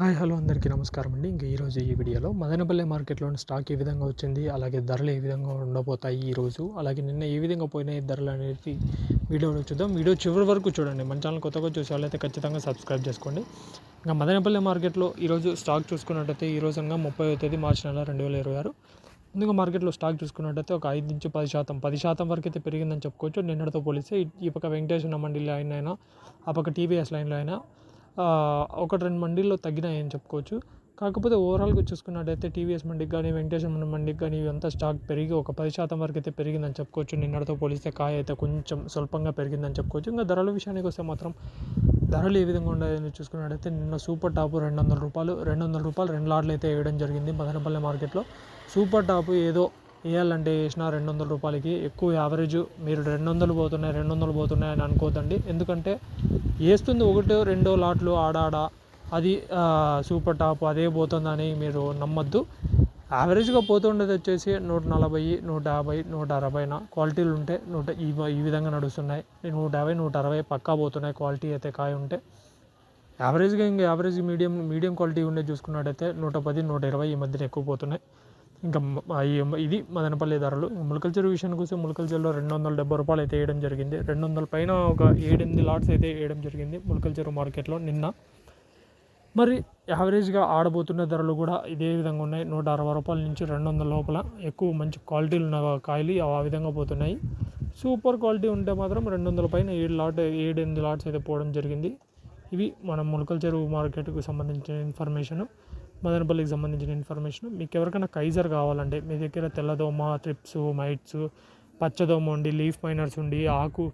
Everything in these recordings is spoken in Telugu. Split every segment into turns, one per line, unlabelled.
హాయ్ హలో అందరికీ నమస్కారం అండి. ఈరోజు ఈ వీడియోలో మదనపల్లె మార్కెట్లోని స్టాక్ ఏ విధంగా వచ్చింది, అలాగే ధరలు ఏ విధంగా ఉండబోతాయి ఈరోజు, అలాగే నిన్న ఏ విధంగా పోయినాయి ధరలు అనేది వీడియోలో చూద్దాం. వీడియో చివరి వరకు చూడండి. మన ఛానల్ కొత్తగా చూసే వాళ్ళైతే ఖచ్చితంగా సబ్స్క్రైబ్ చేసుకోండి. ఇంకా మదనపల్లె మార్కెట్లో ఈరోజు స్టాక్ చూసుకున్నట్టయితే ఈరోజు 30వ తేదీ మార్చి నెల 2026 ముందుగా మార్కెట్లో స్టాక్ చూసుకున్నట్టయితే ఒక 5 నుంచి 10% వరకు అయితే పెరిగిందని చెప్పుకోవచ్చు. నిన్నటితో పోలిస్తే ఈ పక్క వెంకటేశ్వర మండలి లైన్ అయినా, ఆ పక్క టీవీఎస్ లైన్లో అయినా ఒకటి రెండు మండీల్లో తగ్గినాయని చెప్పుకోవచ్చు. కాకపోతే ఓవరాల్గా చూసుకున్నట్టయితే టీవీఎస్ మండికి కానీ, వెంకటేశ్వర మండికి కానీ ఇవంతా స్టాక్ పెరిగి ఒక 10% వరకు అయితే పెరిగిందని చెప్పుకోవచ్చు. నిన్నటితో పోలిస్తే కాయ అయితే కొంచెం స్వల్పంగా పెరిగిందని చెప్పుకోవచ్చు. ఇంకా ధరల విషయానికి వస్తే మాత్రం ధరలు ఏ విధంగా ఉన్నాయని చూసుకున్నట్టయితే నిన్న సూపర్ టాప్ ₹200 రెండు లాట్లు అయితే వేయడం జరిగింది మదనపల్లె మార్కెట్లో. సూపర్ టాప్ ఏదో వేయాలంటే వేసిన ₹200 ఎక్కువ యావరేజ్ మీరు 200 పోతున్నాయి అని అనుకోవద్దండి. ఎందుకంటే వేస్తుంది ఒకటో రెండో లాట్లు ఆడాడ అది సూపర్ టాప్ అదే పోతుందని మీరు నమ్మద్దు. యావరేజ్గా పోతుండేది వచ్చేసి 140, 150, 160 క్వాలిటీలు ఉంటే ఈ విధంగా నడుస్తున్నాయి. 150, 160 పక్కా పోతున్నాయి క్వాలిటీ అయితే కాయ ఉంటే. యావరేజ్గా ఇంకా మీడియం క్వాలిటీ ఉండేది చూసుకున్నట్టయితే 110, 120 ఈ మధ్యన ఎక్కువ పోతున్నాయి. ఇంకా ఇది మదనపల్లి ధరలు. ములకల చెరువు విషయానికి వస్తే ములకల చెరువులో ₹270 అయితే వేయడం జరిగింది. 200 పైన ఒక 7-8 లాట్స్ అయితే వేయడం జరిగింది ములకల చెరువు మార్కెట్లో నిన్న. మరి యావరేజ్గా ఆడబోతున్న ధరలు కూడా ఇదే విధంగా ఉన్నాయి. ₹160 నుంచి 200 లోపల ఎక్కువ మంచి క్వాలిటీలు ఉన్న కాయలు ఆ విధంగా పోతున్నాయి. సూపర్ క్వాలిటీ ఉంటే మాత్రం 200 పైన 7-8 లాట్స్ అయితే పోవడం జరిగింది. ఇవి మన ములకల చెరువు మార్కెట్కి సంబంధించిన ఇన్ఫర్మేషను, మదనపల్లికి సంబంధించిన ఇన్ఫర్మేషన్. మీకు ఎవరికైనా కైజర్ కావాలంటే మీ దగ్గర తెల్లదోమ, త్రిప్స్, మైట్స్, పచ్చదోమ ఉండి, లీఫ్ మైనర్స్ ఉండి, ఆకు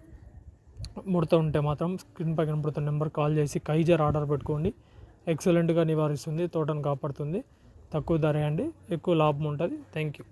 ముడత ఉంటే మాత్రం స్క్రీన్ పై కనపడుతున్న నెంబర్ కాల్ చేసి కైజర్ ఆర్డర్ పెట్టుకోండి. ఎక్సలెంట్గా నివారిస్తుంది, తోటను కాపాడుతుంది. తక్కువ ధర అండి, ఎక్కువ లాభం ఉంటుంది. Thank you.